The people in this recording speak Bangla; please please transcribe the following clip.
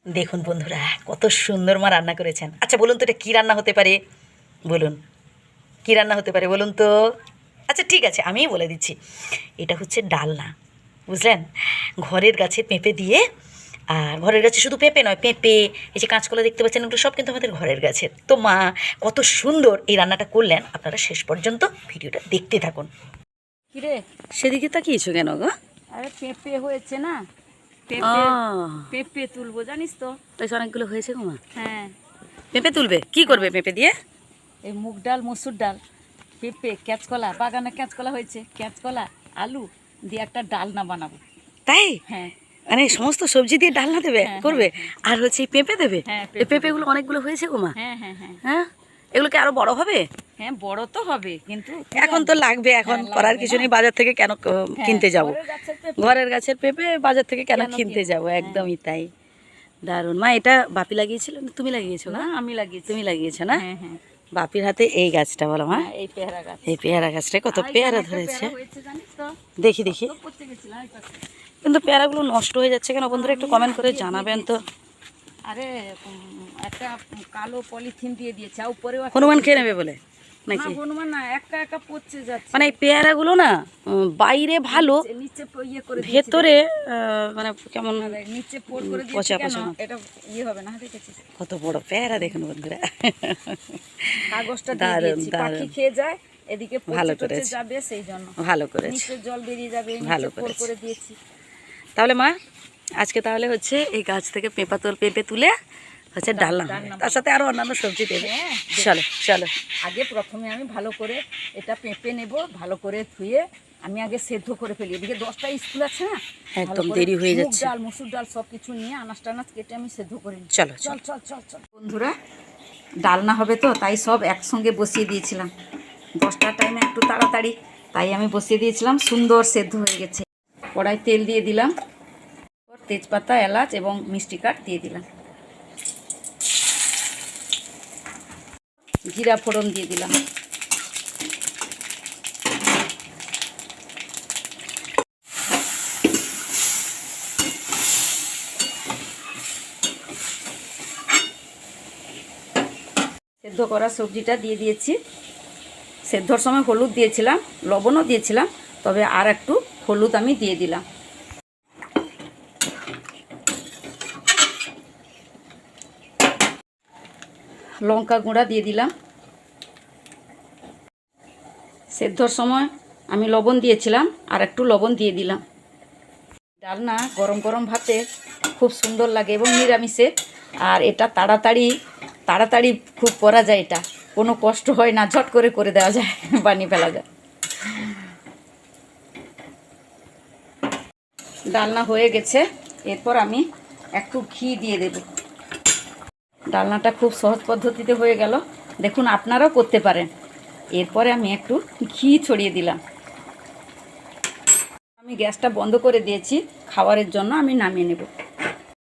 দেখুন বন্ধুরা, কত সুন্দর মা রান্না করেছেন। আচ্ছা বলুন তো এটা কী রান্না হতে পারে? বলুন কী রান্না হতে পারে বলুন তো। আচ্ছা ঠিক আছে, আমিই বলে দিচ্ছি। এটা হচ্ছে ডালনা, বুঝলেন? ঘরের গাছের পেঁপে দিয়ে, আর ঘরের গাছে শুধু পেঁপে নয়, পেঁপে, এই যে কাঁচকলা দেখতে পাচ্ছেন, এগুলো সব কিন্তু আমাদের ঘরের গাছের। তো মা কত সুন্দর এই রান্নাটা করলেন, আপনারা শেষ পর্যন্ত ভিডিওটা দেখতে থাকুন। কিরে, সেদিকে তাকিয়েছো কেন গো? আরে পেঁপে হয়েছে না, পেঁপে পেঁপে তুলবো জানিস তো। বেশ অনেকগুলো হয়েছে গো মা। হ্যাঁ, পেঁপে তুলবে? কি করবে পেঁপে দিয়ে? এই মুগ ডাল, মসুর ডাল, পেঁপে, ক্যাঁচকলা, বাগানে ক্যাঁচকলা হয়েছে, ক্যাঁচকলা, আলু দিয়ে একটা ডালনা বানাবো। তাই? হ্যাঁ, মানে সমস্ত সবজি দিয়ে ডালনা দেবে, হ্যাঁ, করবে? আর হচ্ছে এই পেঁপে দেবে? হ্যাঁ, এই পেঁপেগুলো অনেকগুলো হয়েছে গো মা। হ্যাঁ, হ্যাঁ, হ্যাঁ, হ্যাঁ, এগুলোকে আরো বড় হবে? হ্যাঁ, বড় তো হবে কিন্তু এখন তো লাগবে, এখন হ্যাঁ, করার লাগবে কিছু না। নেই। বাজার থেকে কেন হ্যাঁ, কিনতে যাব? ঘরের গাছের পেঁপে। ঘরের গাছের পেঁপে বাজার থেকে কেন কেন কিনতে কিনবো? যাব? একদমই তাই। দারুণ মা। এটা বাপি লাগিয়েছিল না তুমি লাগিয়েছো? না, না আমি লাগিয়েছি। তুমি লাগিয়েছো না? হ্যাঁ, হ্যাঁ, বাপির হাতে এই গাছটা বলো মা। হ্যাঁ, এই পেয়ারা গাছ। এই পেয়ারা গাছটা কত আর পেয়ারা এখানে একটা ধরেছে, পেয়ারা হয়েছে জানিস তো। দেখি দেখি। তো করতে গেছিলাম এই পাশে। কিন্তু পেয়ারাগুলো নষ্ট হয়ে যাচ্ছে কেন বন্ধুরা? একটু কমেন্ট করে জানাবেন তো। আরে একটা কালো পলিথিন দিয়ে দিয়েছে, আর উপরেও একটা হনুমান খেয়ে পলিথিন। নেবে বলে না নাকি? হনুমান না, একা একা পচে যাচ্ছে। মানে এই পেয়ারাগুলো না বাইরে ভালো, নিচে ইয়ে করে দিয়েছি। ভেতরে মানে কেমন আরে নিচে পোর করে দিয়েছি পচা কেন? পচা। এটা ইয়ে হবে না, দেখেছিস? কত বড় পেয়ারা দেখুন বন্ধুরা। কাগজটা দিয়ে দারুণ দিয়েছি, পাখি দারুণ, খেয়ে যায়, এদিকে ভালো পচে টচে করেছে, যাবে সেই জন্য। ভালো করেছে, নিচে জল বেরিয়ে যাবে, ভালো নিচে পোর করেছে। করে দিয়েছি। তাহলে মা আজকে তাহলে হচ্ছে এই গাছ থেকে পেঁপে তুলে হচ্ছে ডালনা হবে, তার সাথে আরো অন্যান্য সবজি দেবে। হ্যাঁ, চলো চলো। আগে প্রথমে আমি ভালো করে এটা পেঁপে নেব, ভালো করে ধুয়ে আমি আগে সেদ্ধ করে ফেলি। এদিকে 10টা স্কুল আছে না, একদম দেরি হয়ে মুগ যাচ্ছে। ডাল, মসুর ডাল সব কিছু নিয়ে আনাজ টানাজ কেটে আমি সেদ্ধ করে নিই। চলো চল চল চল চল বন্ধুরা, ডালনা হবে তো তাই সব একসঙ্গে বসিয়ে দিয়েছিলাম। 10টার টাইমে একটু তাড়াতাড়ি, তাই আমি বসিয়ে দিয়েছিলাম। সুন্দর সেদ্ধ হয়ে গেছে। কড়াই তেল দিয়ে দিলাম, তেজপাতা, এলাচ এবং মিষ্টি কাঠ দিয়ে দিলাম, জিরা ফোড়ন দিয়ে দিলাম, সেদ্ধ করা সবজিটা দিয়ে দিয়েছি। সেদ্ধর সময় হলুদ দিয়েছিলাম, লবণও দিয়েছিলাম, তবে আর একটু হলুদ আমি দিয়ে দিলাম। লঙ্কা গুঁড়া দিয়ে দিলাম। সেদ্ধর সময় আমি লবণ দিয়েছিলাম, আর একটু লবণ দিয়ে দিলাম। ডালনা গরম গরম ভাতে খুব সুন্দর লাগে এবং নিরামিষে। আর এটা তাড়াতাড়ি খুব করা যায়, এটা কোনো কষ্ট হয় না, ঝট করে করে দেওয়া যায়, বানিয়ে ফেলা যায়। ডালনা হয়ে গেছে, এরপর আমি একটু ঘি দিয়ে দেব। ডালনাটা খুব সহজ পদ্ধতিতে হয়ে গেল, দেখুন আপনারাও করতে পারেন। এরপরে আমি একটু ঘি ছড়িয়ে দিলাম। আমি গ্যাসটা বন্ধ করে দিয়েছি, খাবারের জন্য আমি নামিয়ে নেব।